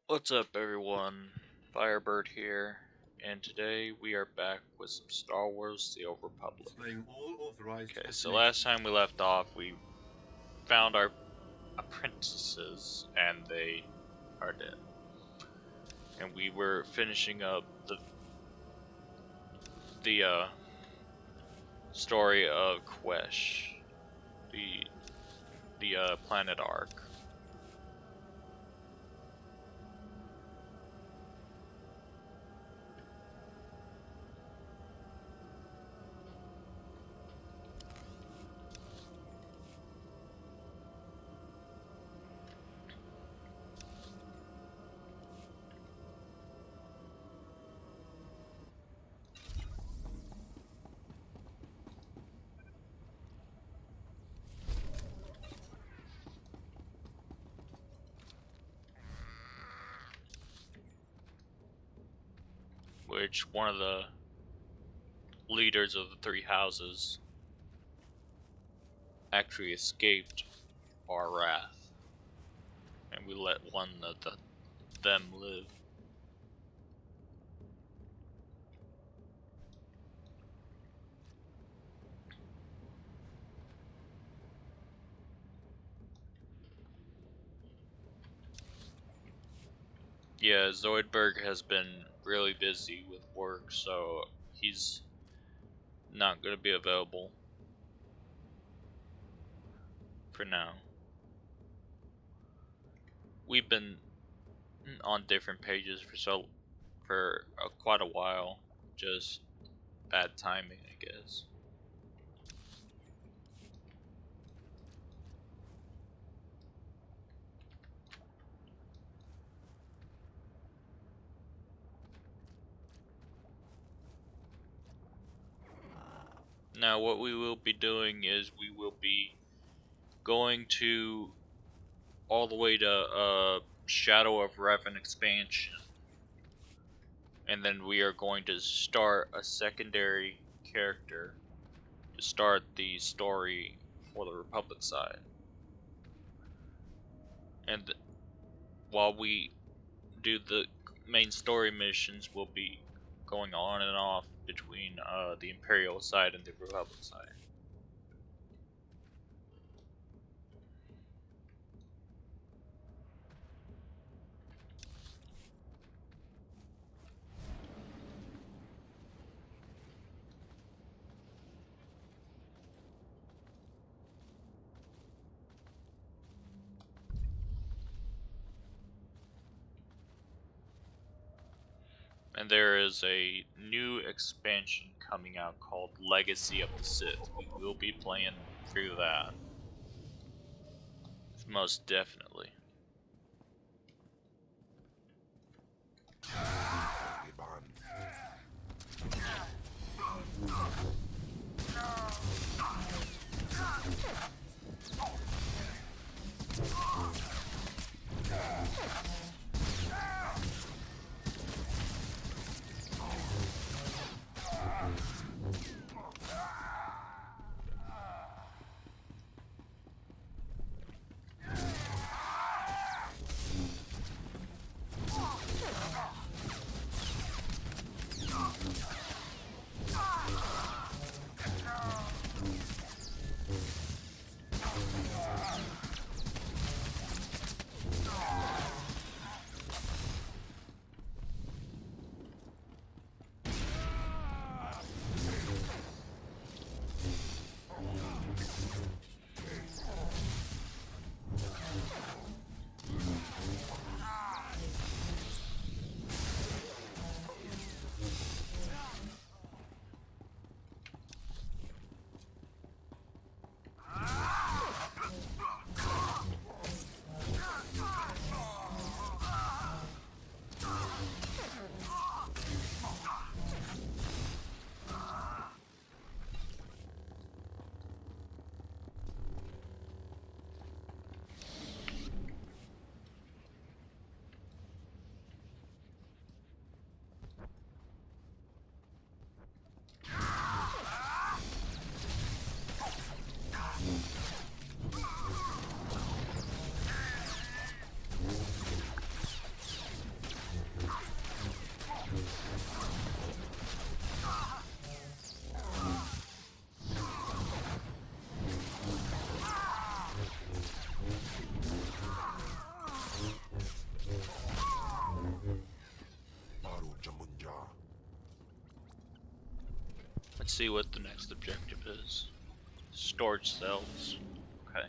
What's up, everyone? Firebird here, and today we are back with some Star Wars: The Old Republic. Displaying all authorized Okay, so last time we left off, we found our apprentices, and they are dead. And we were finishing up the story of Quesh, the planet Ark. Which one of the leaders of the three houses actually escaped our wrath, and we let one of them live. Yeah, Zoidberg has been really busy with work, so he's not going to be available for now. We've been on different pages for quite a while, just bad timing, I guess. Now, what we will be doing is we will be going to all the way to Shadow of Revan expansion, and then we are going to start a secondary character to start the story for the Republic side. And while we do the main story missions, we'll be going on and off between the Imperial side and the Republic side. And there is a new expansion coming out called Legacy of the Sith. We will be playing through that. Most definitely. see what the next objective is. Storage cells. Okay.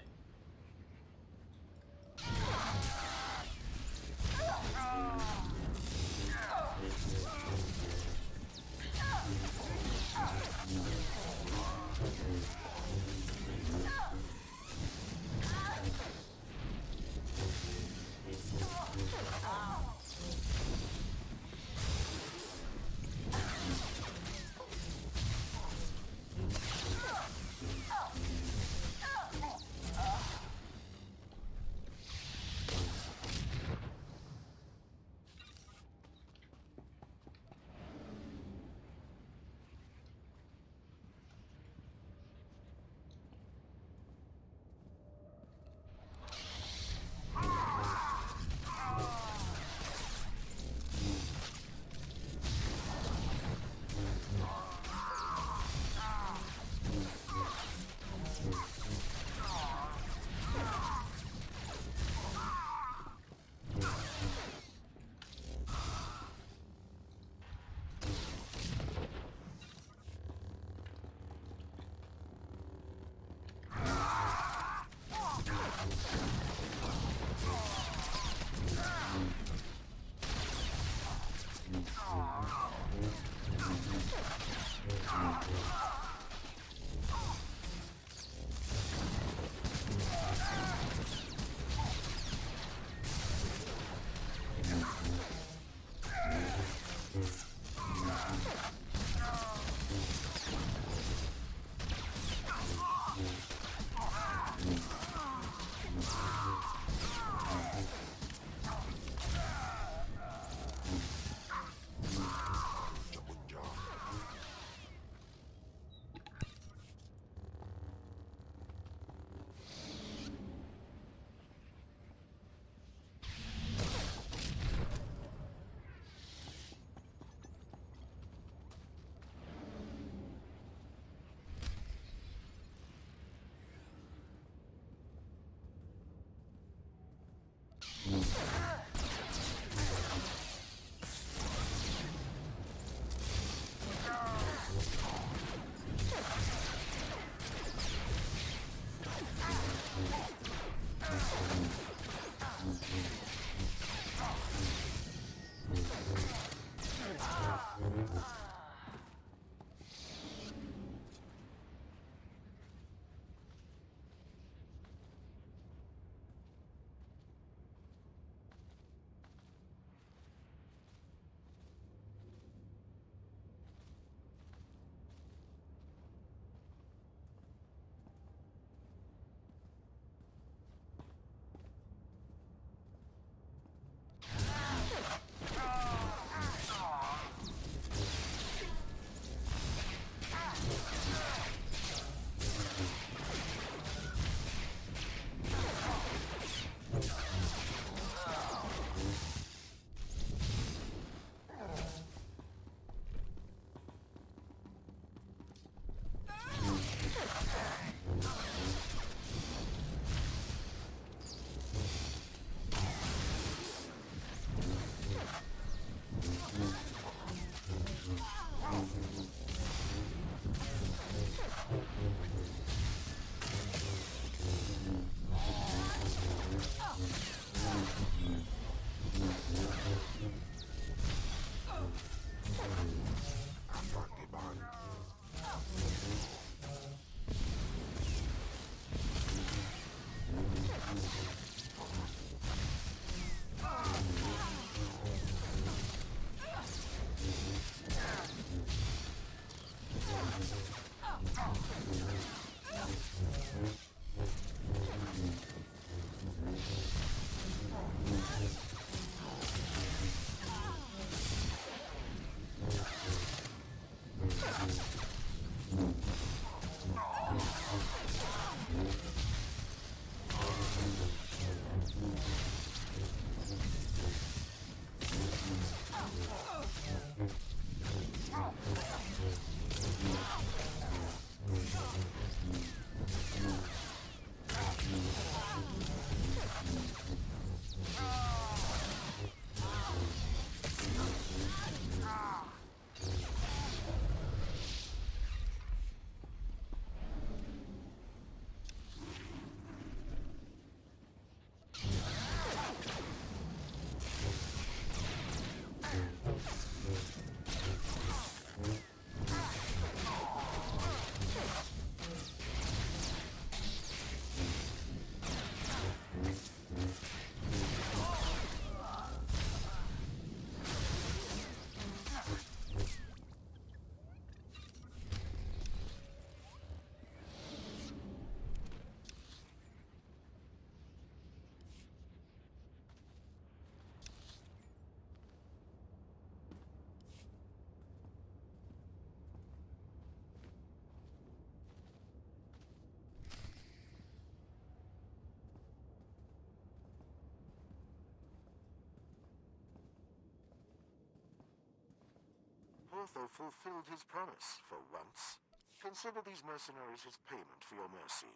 Otho fulfilled his promise for once. Consider these mercenaries his payment for your mercy.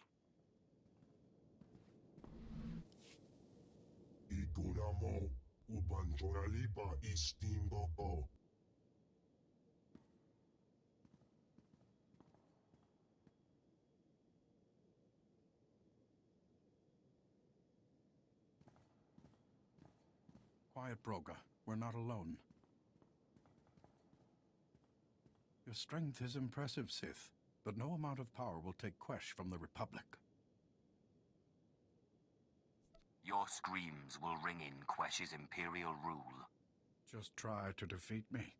Ikunamo, ubanjoralipa istimbopo. Quiet, Broga. We're not alone. Your strength is impressive, Sith, but no amount of power will take Quesh from the Republic. Your screams will ring in Quesh's imperial rule. Just try to defeat me.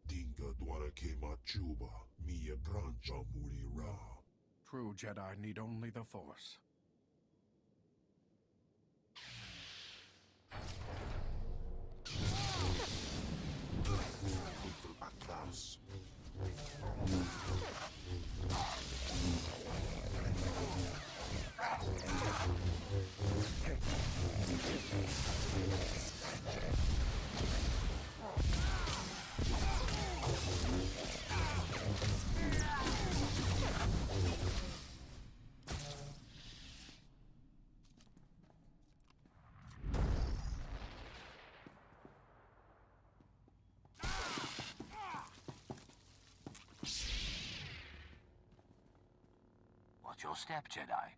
Dinga dwara kema chuba, mia brancha mulira. True Jedi need only the Force. Atlas. Watch your step, Jedi.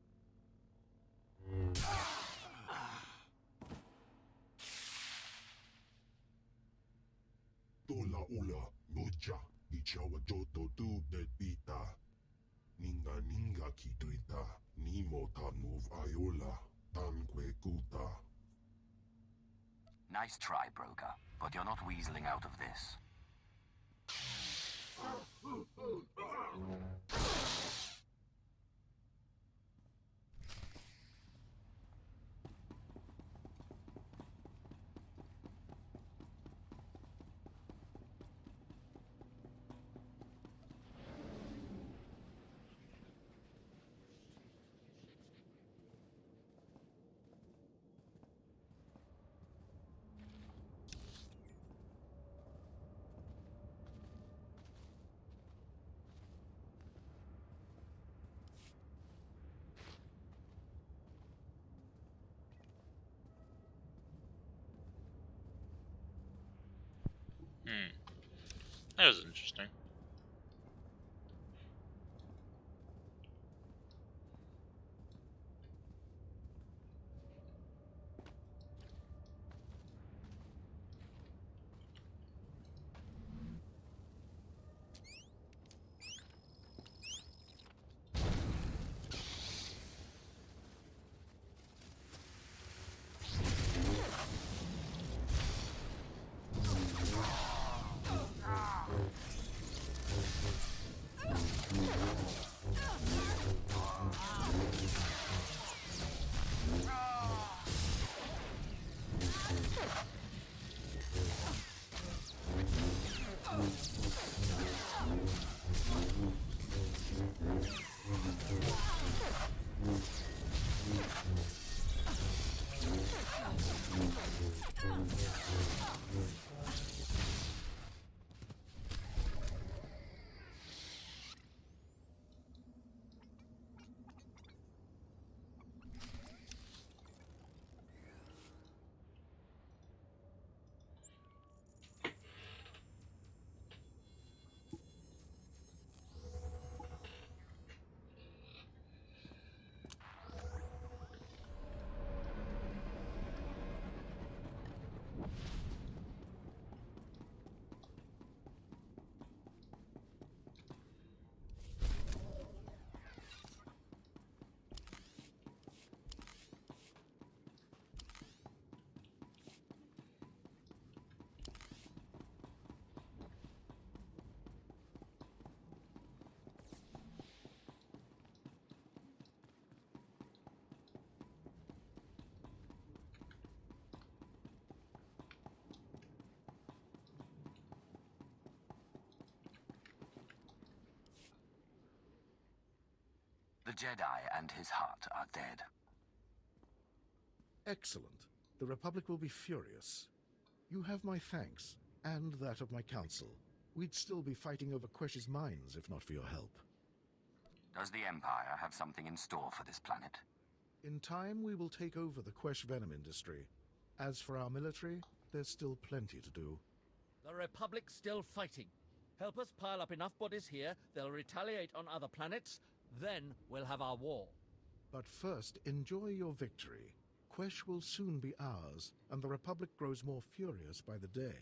Tola ula, noja, ichawa joto tu pita. Ninga ninga kituita, nimo tanov ayola, tanque kuta. Nice try, Broga, but you're not weaseling out of this. That was interesting. The Jedi and his heart are dead. Excellent. The Republic will be furious. You have my thanks, and that of my council. We'd still be fighting over Quesh's mines if not for your help. Does the Empire have something in store for this planet? In time, we will take over the Quesh venom industry. As for our military, there's still plenty to do. The Republic's still fighting. Help us pile up enough bodies here, they'll retaliate on other planets, then we'll have our war. But first, enjoy your victory. Quesh will soon be ours, and the Republic grows more furious by the day.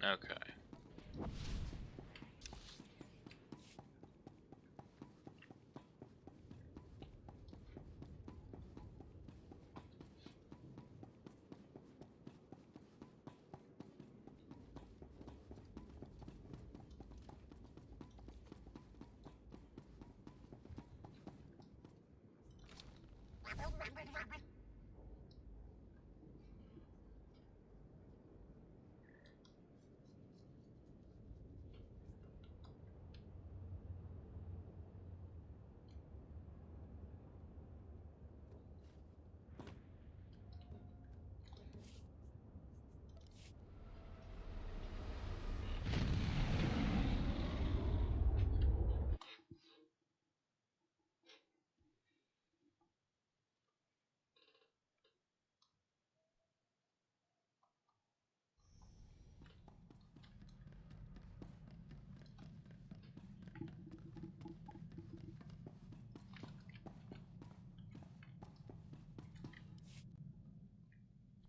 Okay.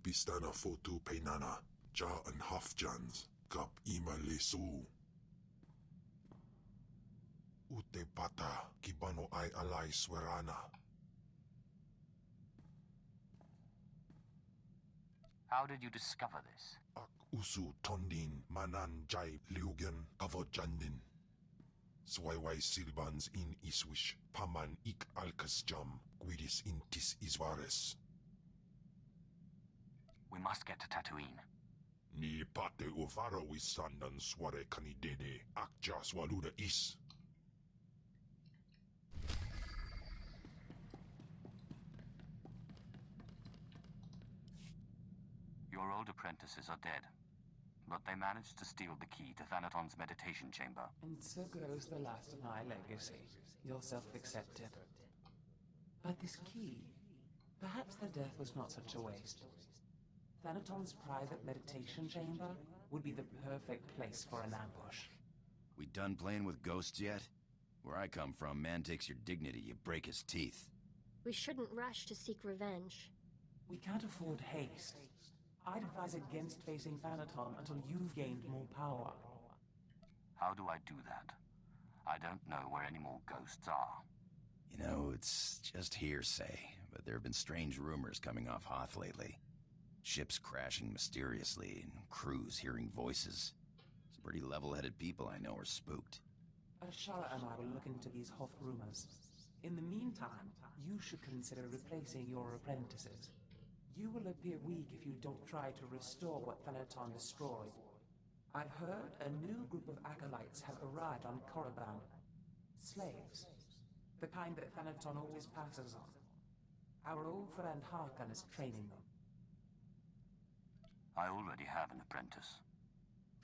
Bistana fotu peinana, ja en hafjans, kap ima lesu. Ute pata, kibano ai alai swerana. How did you discover this? Ak usu tondin manan jai liugen avojandin. Swaiwai silbans in iswish, paman ik alkas jam, guidis intis iswares. We must get to Tatooine. Ni pate uvaro isandan sware kanidede, akja swaluda is. Your old apprentices are dead, but they managed to steal the key to Thanaton's meditation chamber. And so goes the last of my legacy. You're self-accepted. But this key, perhaps their death was not such a waste. Thanaton's private meditation chamber would be the perfect place for an ambush. We done playing with ghosts yet? Where I come from, man takes your dignity, you break his teeth. We shouldn't rush to seek revenge. We can't afford haste. I'd advise against facing Thanaton until you've gained more power. How do I do that? I don't know where any more ghosts are. You know, it's just hearsay, but there have been strange rumors coming off Hoth lately. Ships crashing mysteriously, and crews hearing voices. Some pretty level-headed people I know are spooked. Ashara and I will look into these Hoth rumors. In the meantime, you should consider replacing your apprentices. You will appear weak if you don't try to restore what Thanaton destroyed. I've heard a new group of acolytes have arrived on Korriban. Slaves. The kind that Thanaton always passes on. Our old friend Harkon is training them. I already have an apprentice.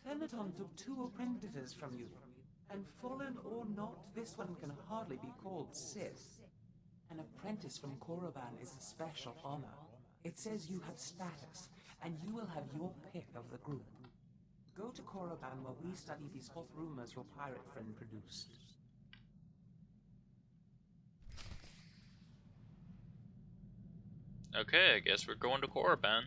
Thanaton took 2 apprentices from you. And fallen or not, this one can hardly be called Sith. An apprentice from Korriban is a special honor. It says you have status, and you will have your pick of the group. Go to Korriban where we study these Hoth rumors your pirate friend produced. Okay, I guess we're going to Korriban.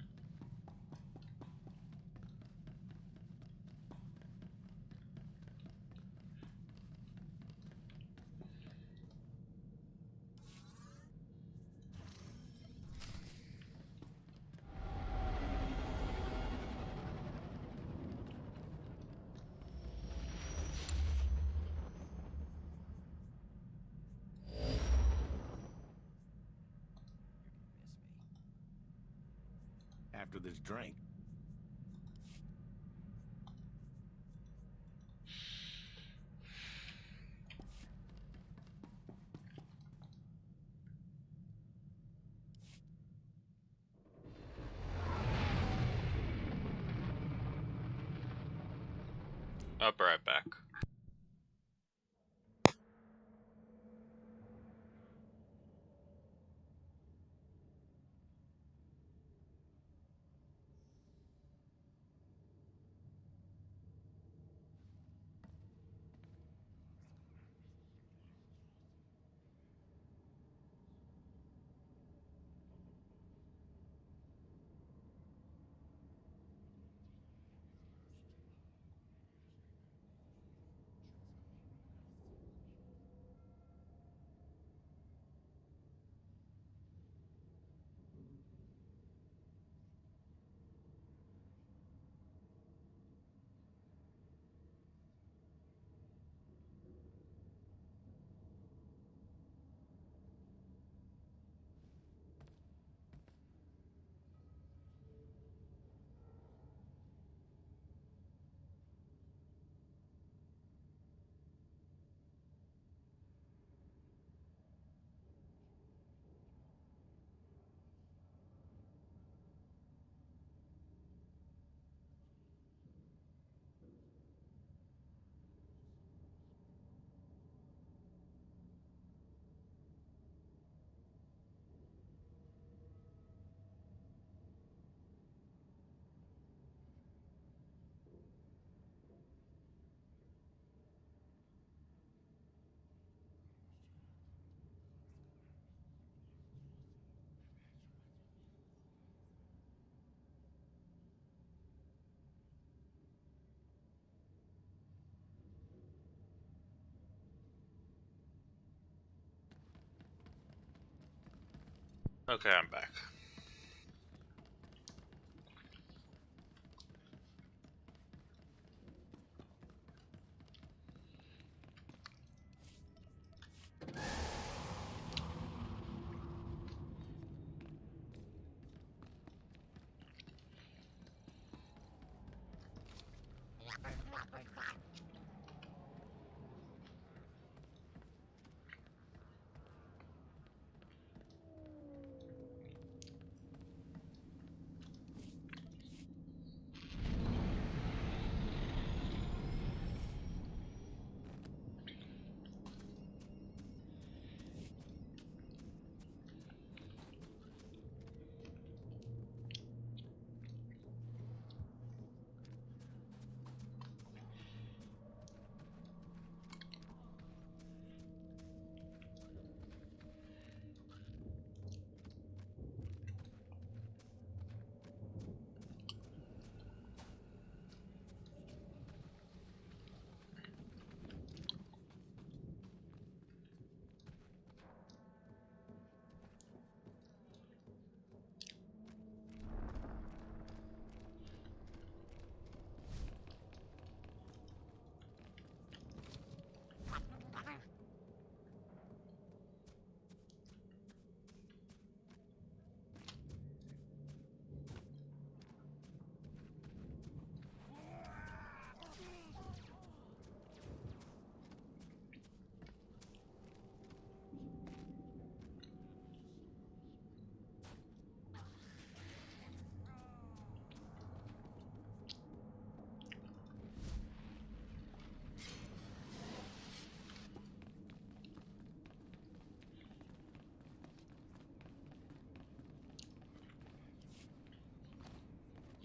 after this drink. I'll be right back. Okay, I'm back.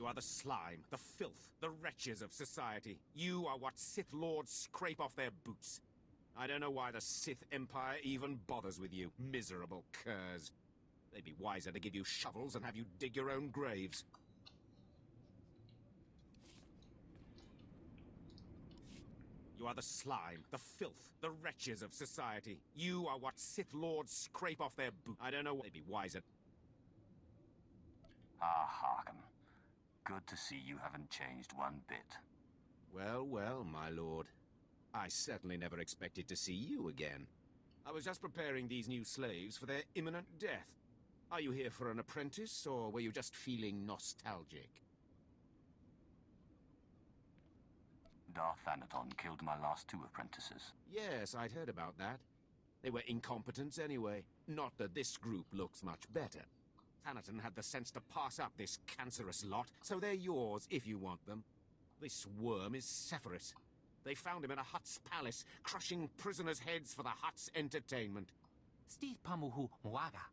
You are the slime, the filth, the wretches of society. You are what Sith Lords scrape off their boots. I don't know why the Sith Empire even bothers with you, miserable curs. They'd be wiser to give you shovels and have you dig your own graves. You are the slime, the filth, the wretches of society. You are what Sith Lords scrape off their boots. I don't know why they'd be wiser. Ah, Harkin. Good to see you haven't changed one bit. Well, well, my lord. I certainly never expected to see you again. I was just preparing these new slaves for their imminent death. Are you here for an apprentice, or were you just feeling nostalgic? Darth Thanaton killed my last 2 apprentices. Yes, I'd heard about that. They were incompetents anyway. Not that this group looks much better. Thanaton had the sense to pass up this cancerous lot, so they're yours if you want them. This worm is Sephiroth. They found him in a Hutt's palace, crushing prisoners' heads for the Hutt's entertainment. Steve Pamuhu Mwaga.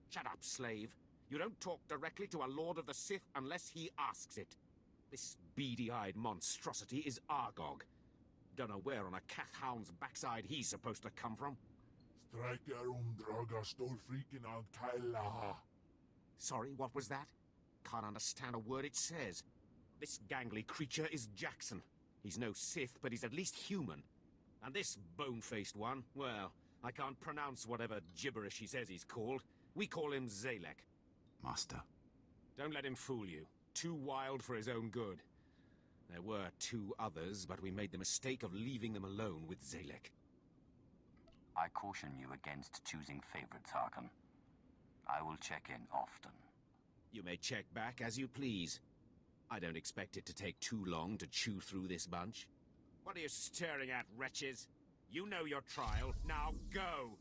Shut up, slave. You don't talk directly to a Lord of the Sith unless he asks it. This beady-eyed monstrosity is Argog. Don't know where on a Kathhound's backside he's supposed to come from. Draga stol freaking out Kyla. Sorry, what was that? Can't understand a word it says. This gangly creature is Jackson. He's no Sith, but he's at least human. And this bone-faced one, well, I can't pronounce whatever gibberish he says he's called. We call him Zalek. Master. Don't let him fool you. Too wild for his own good. There were 2 others, but we made the mistake of leaving them alone with Zalek. I caution you against choosing favorites, Harkon. I will check in often. You may check back as you please. I don't expect it to take too long to chew through this bunch. What are you staring at, wretches? You know your trial. Now go!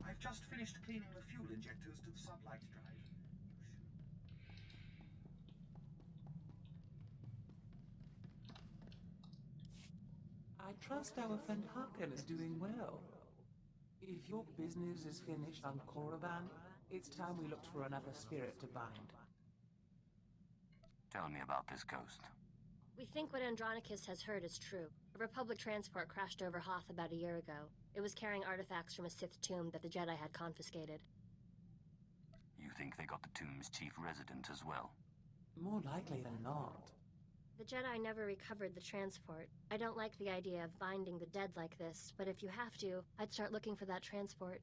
I've just finished cleaning the fuel injectors to the sublight drive. I trust our friend Harkin is doing well. If your business is finished on Korriban, it's time we looked for another spirit to bind. Tell me about this ghost. We think what Andronicus has heard is true. A Republic transport crashed over Hoth about a year ago. It was carrying artifacts from a Sith tomb that the Jedi had confiscated. You think they got the tomb's chief resident as well? More likely than not. The Jedi never recovered the transport. I don't like the idea of binding the dead like this, but if you have to, I'd start looking for that transport.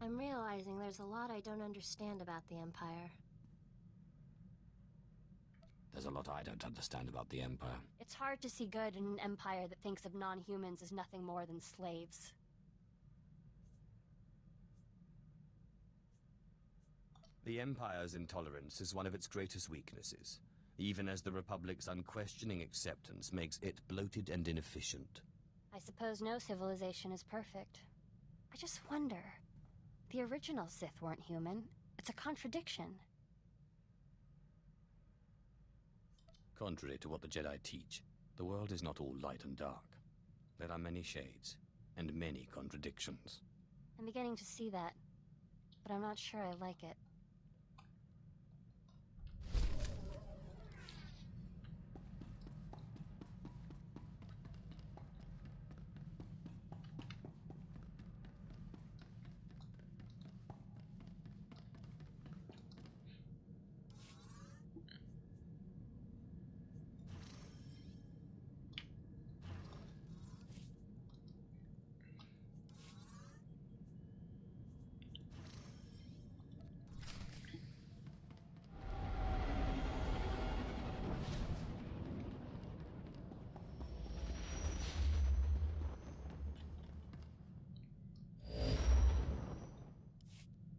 I'm realizing there's a lot I don't understand about the Empire. There's a lot I don't understand about the Empire. It's hard to see good in an empire that thinks of non-humans as nothing more than slaves. The Empire's intolerance is one of its greatest weaknesses, even as the Republic's unquestioning acceptance makes it bloated and inefficient. I suppose no civilization is perfect. I just wonder. The original Sith weren't human. It's a contradiction. Contrary to what the Jedi teach, the world is not all light and dark. There are many shades, and many contradictions. I'm beginning to see that, but I'm not sure I like it.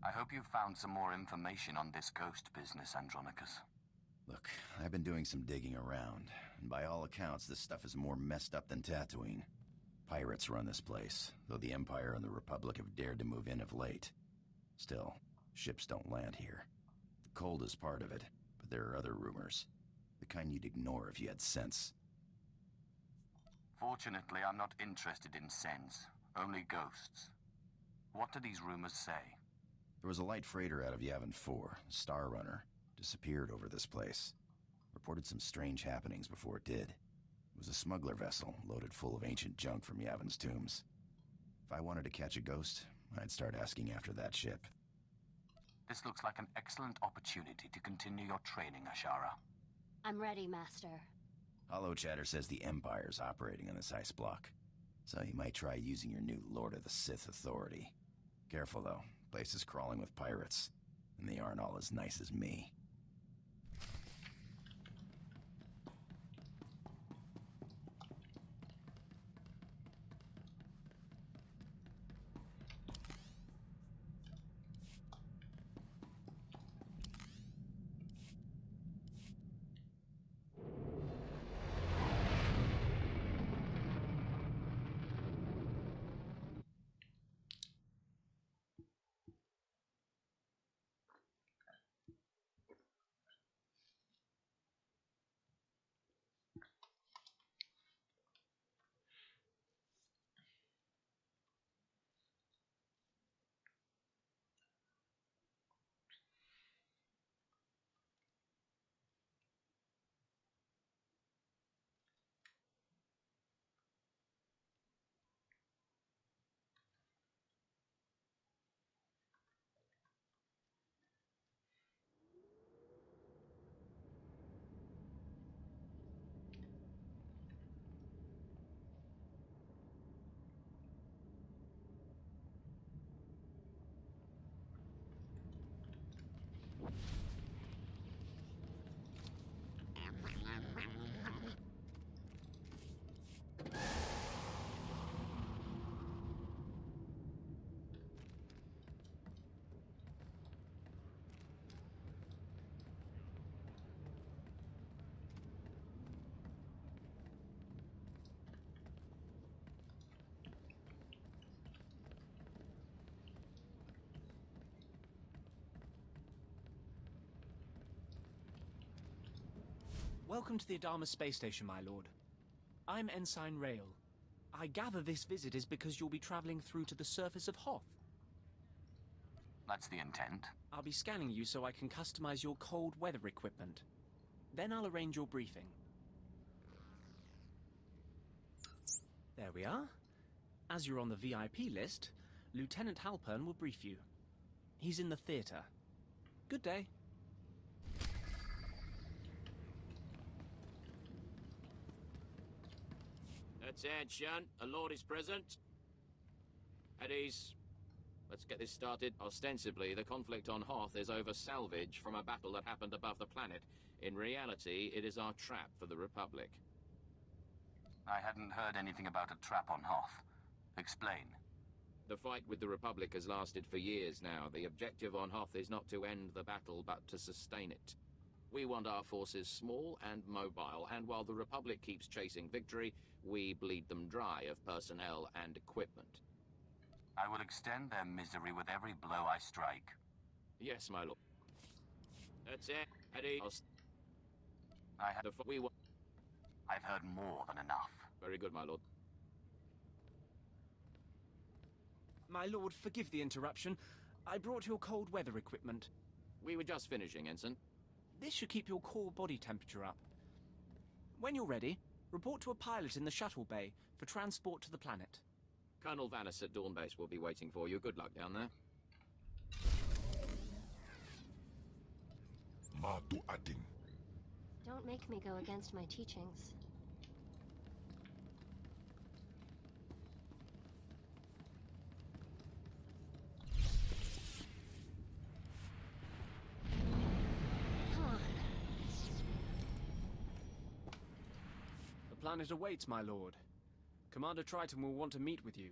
I hope you've found some more information on this ghost business, Andronicus. Look, I've been doing some digging around, and by all accounts, this stuff is more messed up than Tatooine. Pirates run this place, though the Empire and the Republic have dared to move in of late. Still, ships don't land here. The cold is part of it, but there are other rumors. The kind you'd ignore if you had sense. Fortunately, I'm not interested in sense, only ghosts. What do these rumors say? There was a light freighter out of Yavin 4, Star Runner, disappeared over this place. Reported some strange happenings before it did. It was a smuggler vessel loaded full of ancient junk from Yavin's tombs. If I wanted to catch a ghost, I'd start asking after that ship. This looks like an excellent opportunity to continue your training, Ashara. I'm ready, Master. Hollow Chatter says the Empire's operating on this ice block, so you might try using your new Lord of the Sith authority. Careful, though. Place is crawling with pirates, and they aren't all as nice as me. Welcome to the Adama space station, my lord. I'm Ensign Rail. I gather this visit is because you'll be traveling through to the surface of Hoth. That's the intent. I'll be scanning you so I can customize your cold weather equipment. Then I'll arrange your briefing. There we are. As you're on the VIP list, Lieutenant Halpern will brief you. He's in the theater. Good day. Attention, a lord is present. At ease. Let's get this started. Ostensibly, the conflict on Hoth is over salvage from a battle that happened above the planet. In reality, it is our trap for the Republic. I hadn't heard anything about a trap on Hoth. Explain. The fight with the Republic has lasted for years now. The objective on Hoth is not to end the battle, but to sustain it. We want our forces small and mobile, and while the Republic keeps chasing victory, we bleed them dry of personnel and equipment. I will extend their misery with every blow I strike. Yes, my lord. That's it. Eddie. I've heard more than enough. Very good, my lord. My lord, forgive the interruption. I brought your cold weather equipment. We were just finishing, Ensign. This should keep your core body temperature up. When you're ready, report to a pilot in the shuttle bay for transport to the planet. Colonel Vanis at Dawn Base will be waiting for you. Good luck down there. Madu Adin. Don't make me go against my teachings. Come on. The planet awaits, my lord. Commander Triton will want to meet with you.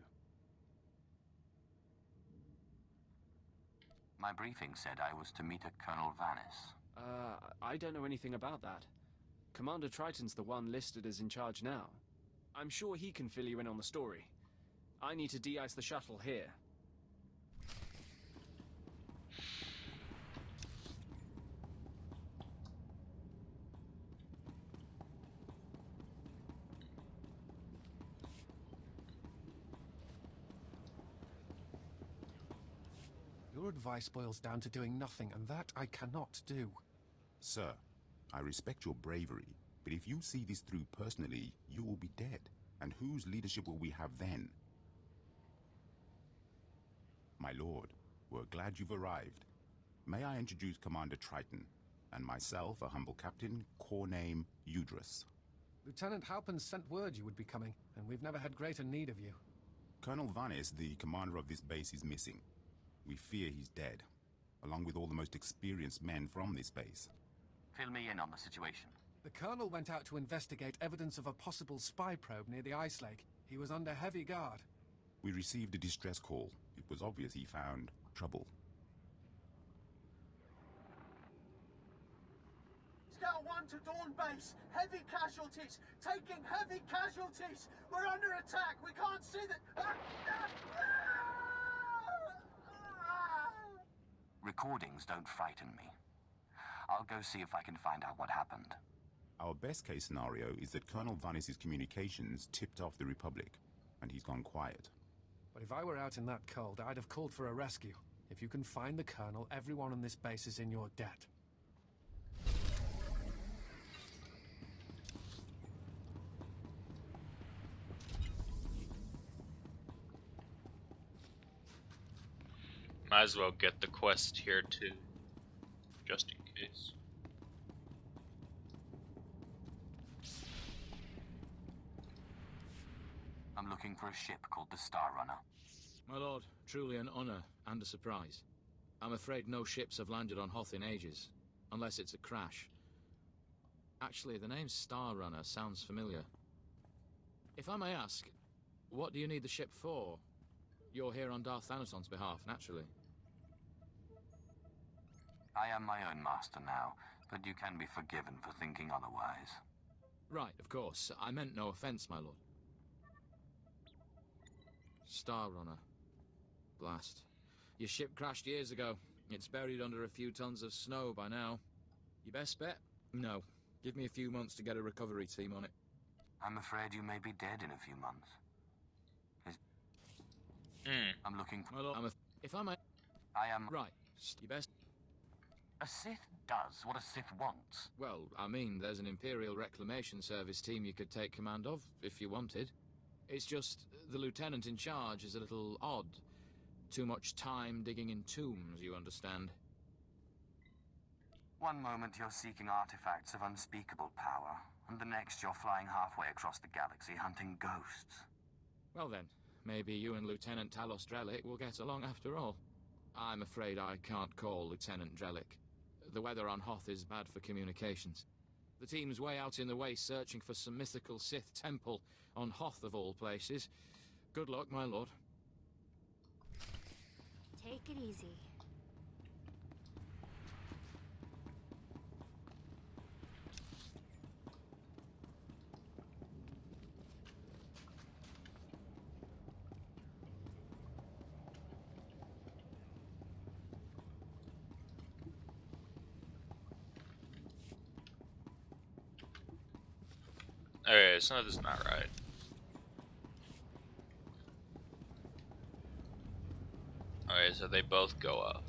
My briefing said I was to meet a Colonel Vanis. I don't know anything about that. Commander Triton's the one listed as in charge now. I'm sure he can fill you in on the story. I need to de-ice the shuttle here. Your advice boils down to doing nothing, and that I cannot do. Sir, I respect your bravery, but if you see this through personally, you will be dead. And whose leadership will we have then? My lord, we're glad you've arrived. May I introduce Commander Triton, and myself, a humble captain, corps name Udrus. Lieutenant Halpin sent word you would be coming, and we've never had greater need of you. Colonel Vanis, the commander of this base, is missing. We fear he's dead, along with all the most experienced men from this base. Fill me in on the situation. The Colonel went out to investigate evidence of a possible spy probe near the ice lake. He was under heavy guard. We received a distress call. It was obvious he found trouble. Scout 1 to Dawn Base. Heavy casualties. Taking heavy casualties. We're under attack. We can't see the... Recordings don't frighten me. I'll go see if I can find out what happened. Our best case scenario is that Colonel Vanis's communications tipped off the Republic, and he's gone quiet. But if I were out in that cold, I'd have called for a rescue. If you can find the Colonel, everyone on this base is in your debt. Might as well get the quest here too, just in case. I'm looking for a ship called the Star Runner. My lord, truly an honor and a surprise. I'm afraid no ships have landed on Hoth in ages, unless it's a crash. Actually, the name Star Runner sounds familiar. If I may ask, what do you need the ship for? You're here on Darth Thanason's behalf, naturally. I am my own master now, but you can be forgiven for thinking otherwise. Right, of course. I meant no offense, my lord. Star Runner. Blast. Your ship crashed years ago. It's buried under a few tons of snow by now. Your best bet? No. Give me a few months to get a recovery team on it. I'm afraid you may be dead in a few months. I'm looking for... My lord, if I may... I am... Right. Your best... A Sith does what a Sith wants. Well, I mean, there's an Imperial Reclamation Service team you could take command of, if you wanted. It's just, the lieutenant in charge is a little odd. Too much time digging in tombs, you understand. One moment you're seeking artifacts of unspeakable power, and the next you're flying halfway across the galaxy hunting ghosts. Well then, maybe you and Lieutenant Talos Drellick will get along after all. I'm afraid I can't call Lieutenant Drellick. The weather on Hoth is bad for communications. The team's way out in the waste searching for some mythical Sith temple on Hoth of all places. Good luck, my lord. Take it easy. Okay, so this is not right. Okay, so they both go up.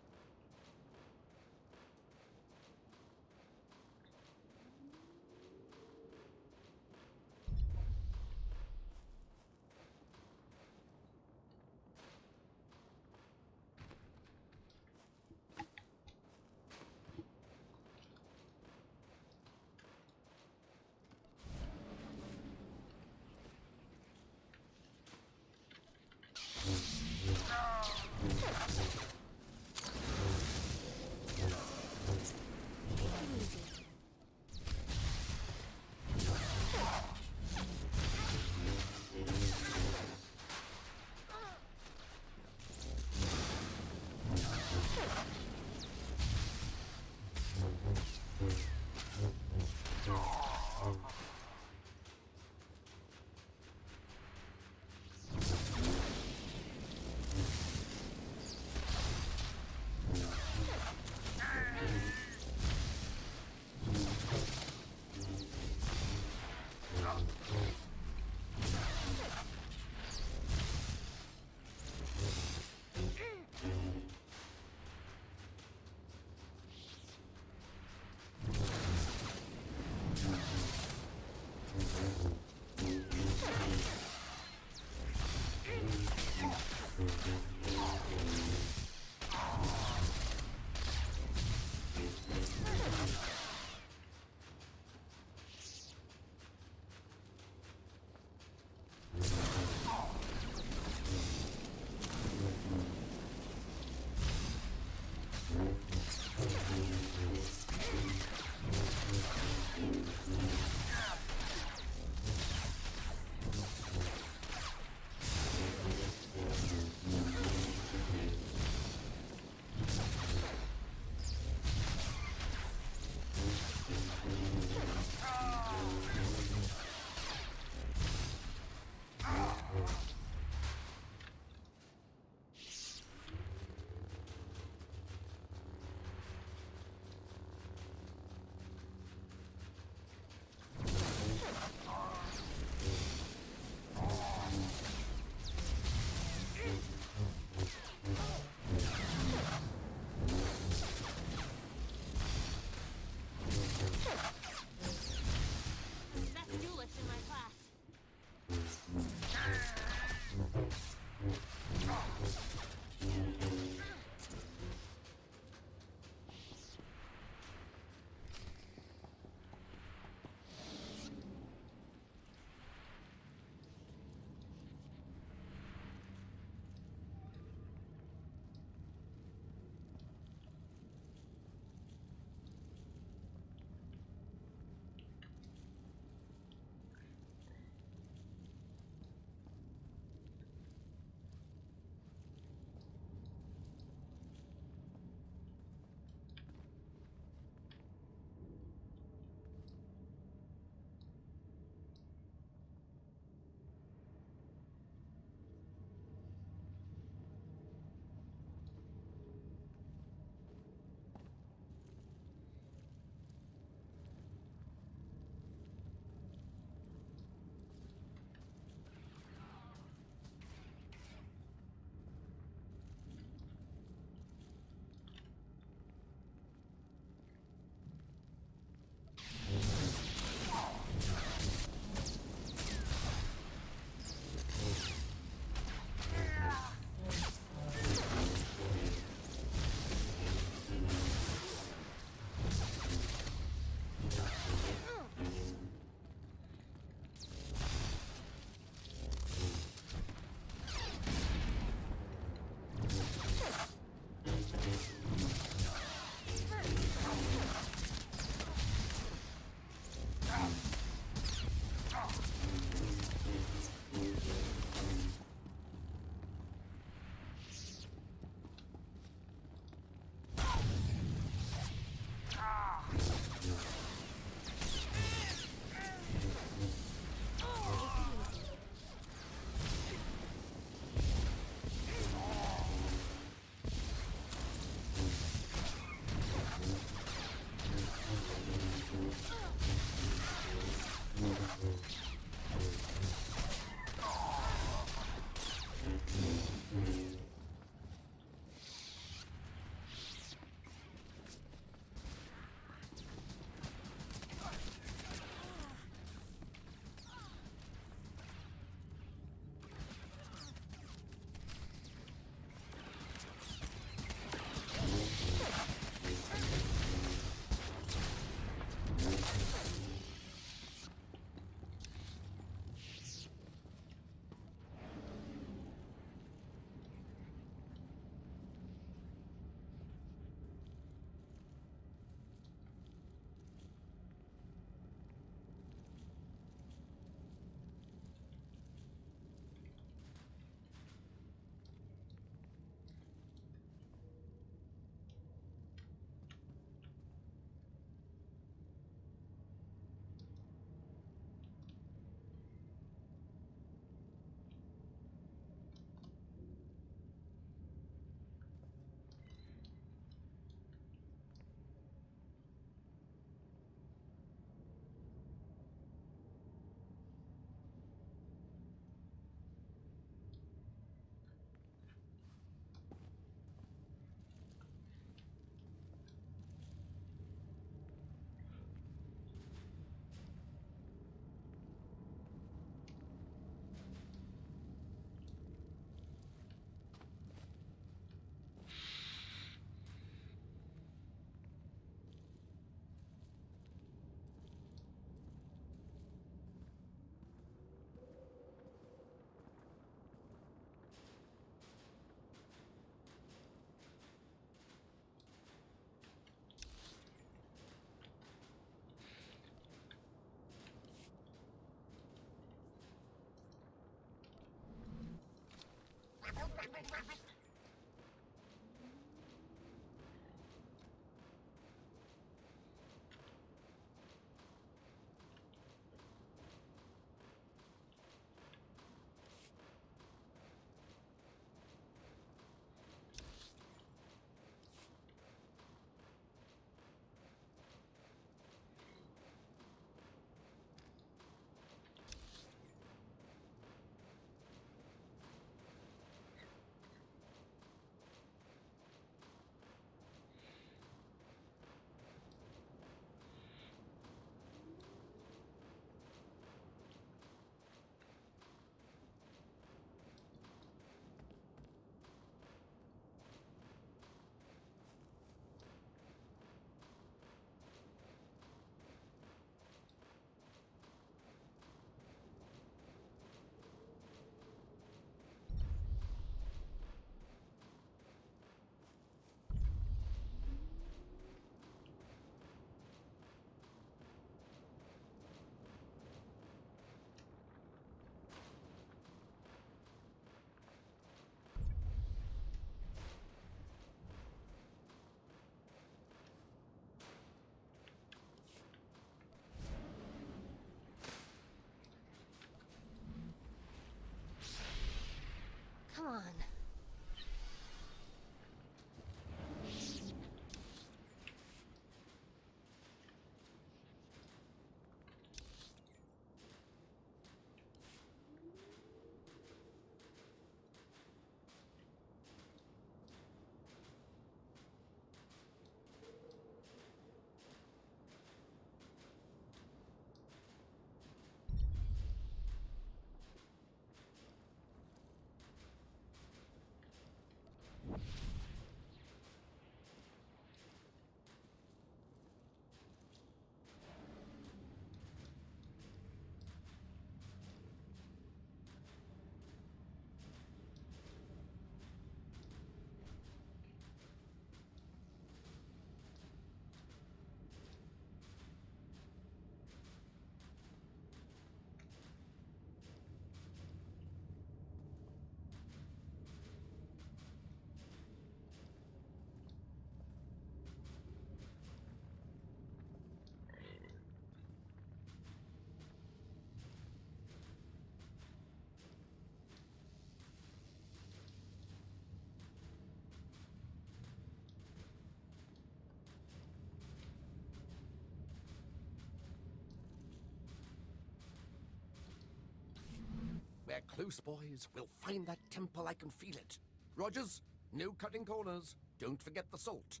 We're close, boys. We'll find that temple. I can feel it. Rogers, no cutting corners. Don't forget the salt.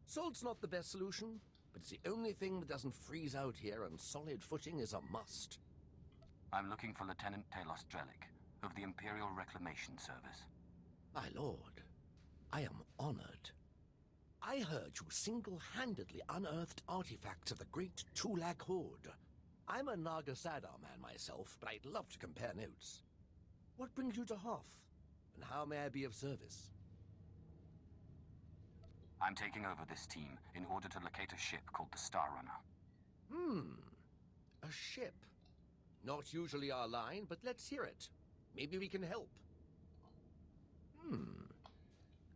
Salt's not the best solution, but it's the only thing that doesn't freeze out here, and solid footing is a must. I'm looking for Lieutenant Talos Drellick of the Imperial Reclamation Service. My lord, I am honored. I heard you single-handedly unearthed artifacts of the great Tulag Horde. I'm a Naga Sadar man myself, but I'd love to compare notes. What brings you to Hoth, and how may I be of service? I'm taking over this team in order to locate a ship called the Star Runner. A ship. Not usually our line, but let's hear it. Maybe we can help.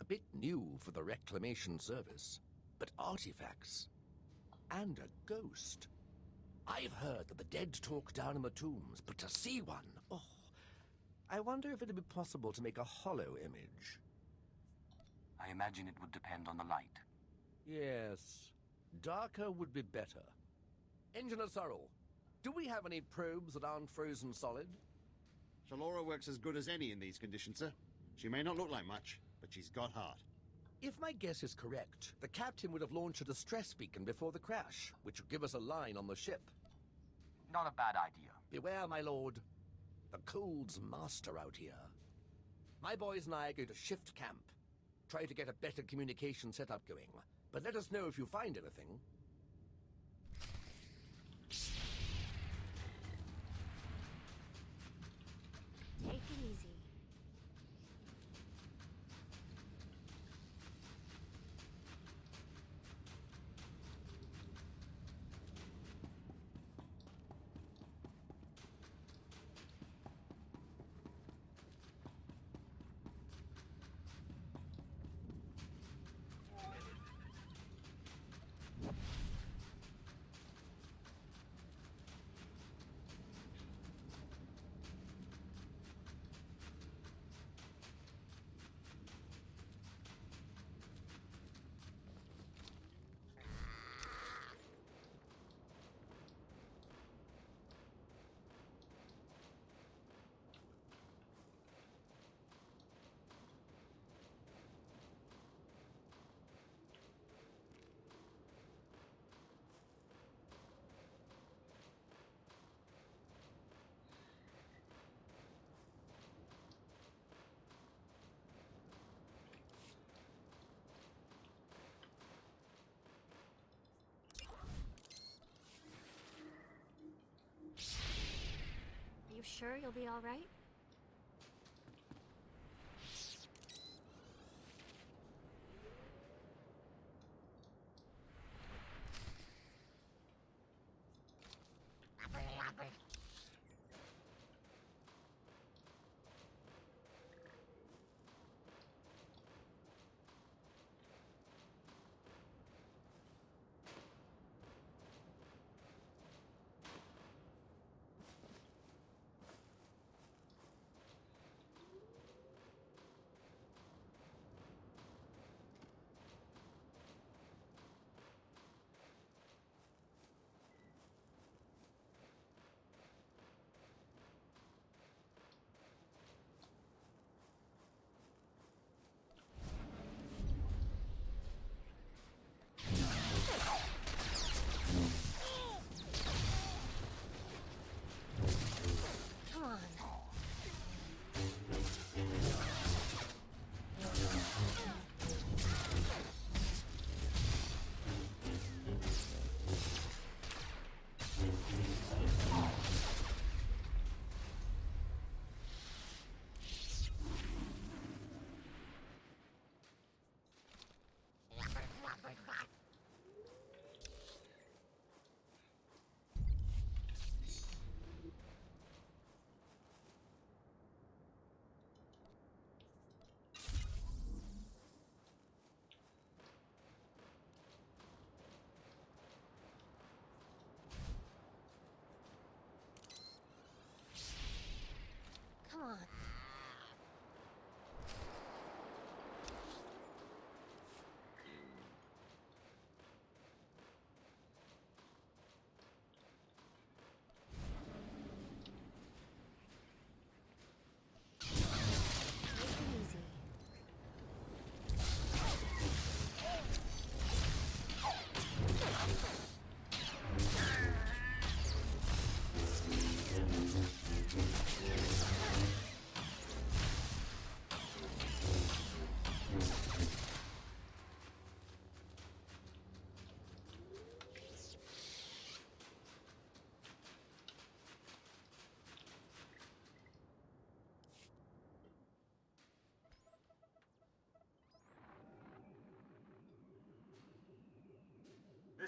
A bit new for the Reclamation Service, but artifacts. And a ghost. I've heard that the dead talk down in the tombs, but to see one, oh. I wonder if it'd be possible to make a hollow image. I imagine it would depend on the light. Yes. Darker would be better. Engineer Sorrel, do we have any probes that aren't frozen solid? Shalora works as good as any in these conditions, sir. She may not look like much, but she's got heart. If my guess is correct, the captain would have launched a distress beacon before the crash, which would give us a line on the ship. Not a bad idea. Beware, my lord. The cold's master out here. My boys and I are going to shift camp. Try to get a better communication setup going. But let us know if you find anything. Take it easy. Are you sure you'll be all right?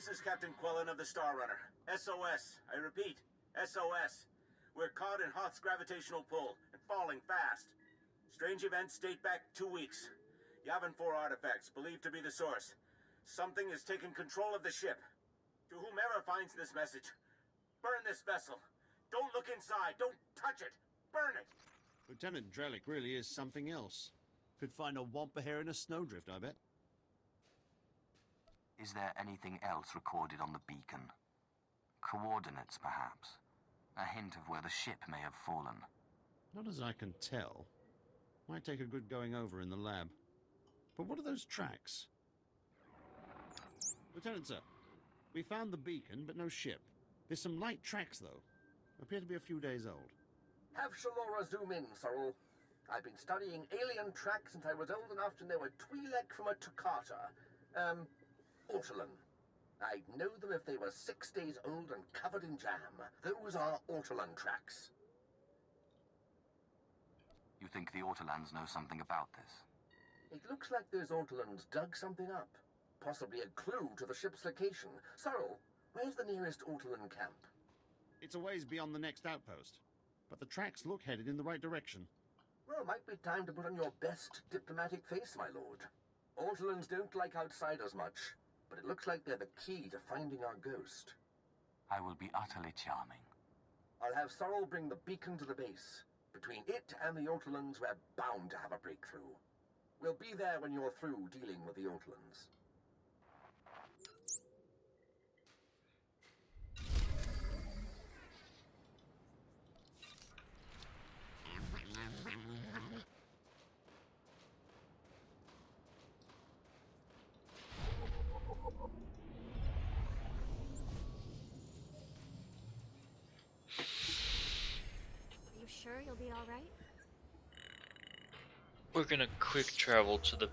This is Captain Quellen of the Star Runner. SOS. I repeat, SOS. We're caught in Hoth's gravitational pull and falling fast. Strange events date back 2 weeks. Yavin 4 artifacts, believed to be the source. Something has taken control of the ship. To whomever finds this message, burn this vessel. Don't look inside. Don't touch it. Burn it. Lieutenant Drellick really is something else. Could find a wampa hair in a snowdrift, I bet. Is there anything else recorded on the beacon? Coordinates, perhaps? A hint of where the ship may have fallen? Not as I can tell. Might take a good going over in the lab. But what are those tracks? Lieutenant, sir. We found the beacon, but no ship. There's some light tracks, though. Appear to be a few days old. Have Shalora zoom in, Sorrel. I've been studying alien tracks since I was old enough to know a Twi'lek from a Toccata. Ortolan. I'd know them if they were 6 days old and covered in jam. Those are Ortolan tracks. You think the Ortolans know something about this? It looks like those Ortolans dug something up. Possibly a clue to the ship's location. Sorrel, where's the nearest Ortolan camp? It's a ways beyond the next outpost. But the tracks look headed in the right direction. Well, might be time to put on your best diplomatic face, my lord. Ortolans don't like outsiders much, but it looks like they're the key to finding our ghost. I will be utterly charming. I'll have Sorrel bring the beacon to the base. Between it and the Ortolans, we're bound to have a breakthrough. We'll be there when you're through dealing with the Ortolans. You sure you'll be all right? We're gonna quick travel to the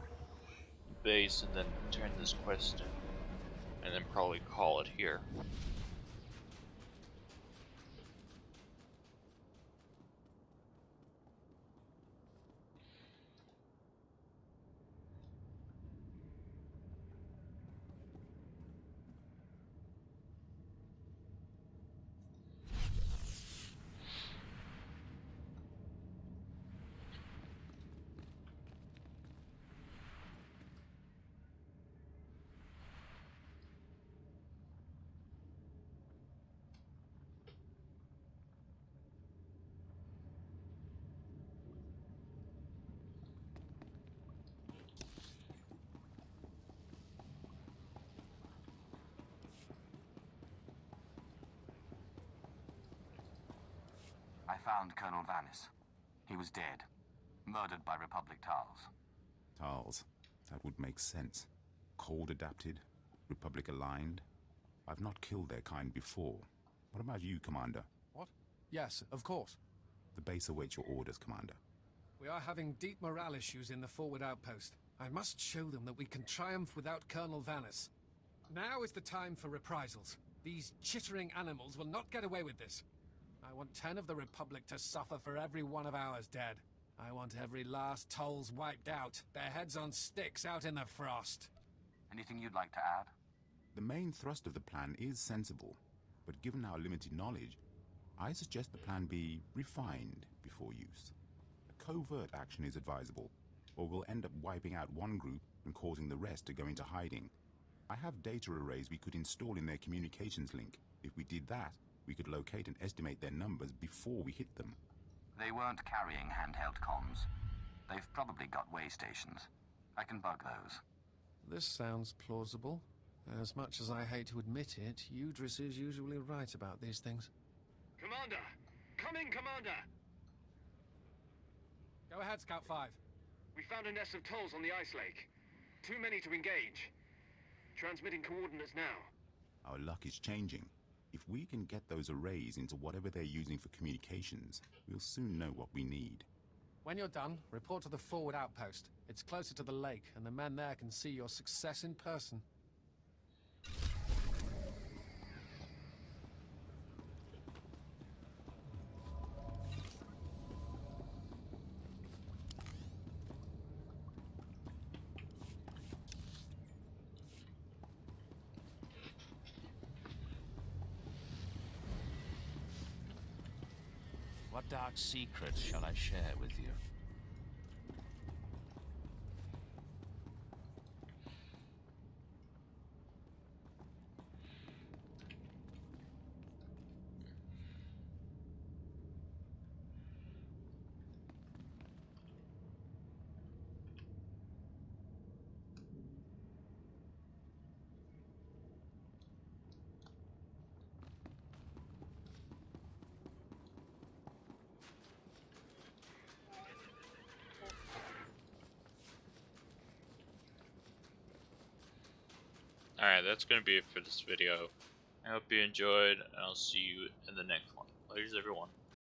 base and then turn this quest in, and then probably call it here. I found Colonel Vanis. He was dead. Murdered by Republic Tals. Tals. That would make sense. Cold adapted, Republic aligned. I've not killed their kind before. What about you, Commander? What? Yes, of course. The base awaits your orders, Commander. We are having deep morale issues in the forward outpost. I must show them that we can triumph without Colonel Vanis. Now is the time for reprisals. These chittering animals will not get away with this. I want 10 of the Republic to suffer for every one of ours dead. I want every last Tolls wiped out, their heads on sticks out in the frost. Anything you'd like to add? The main thrust of the plan is sensible, but given our limited knowledge, I suggest the plan be refined before use. A covert action is advisable, or we'll end up wiping out one group and causing the rest to go into hiding. I have data arrays we could install in their communications link. If we did that, we could locate and estimate their numbers before we hit them. They weren't carrying handheld comms. They've probably got way stations. I can bug those. This sounds plausible. As much as I hate to admit it, Udris is usually right about these things. Commander! Come in, Commander! Go ahead, Scout 5. We found a nest of Tolls on the ice lake. Too many to engage. Transmitting coordinates now. Our luck is changing. If we can get those arrays into whatever they're using for communications, we'll soon know what we need. When you're done, report to the forward outpost. It's closer to the lake, and the men there can see your success in person. What dark secrets shall I share with you? Alright, that's going to be it for this video. I hope you enjoyed, and I'll see you in the next one. Later, everyone.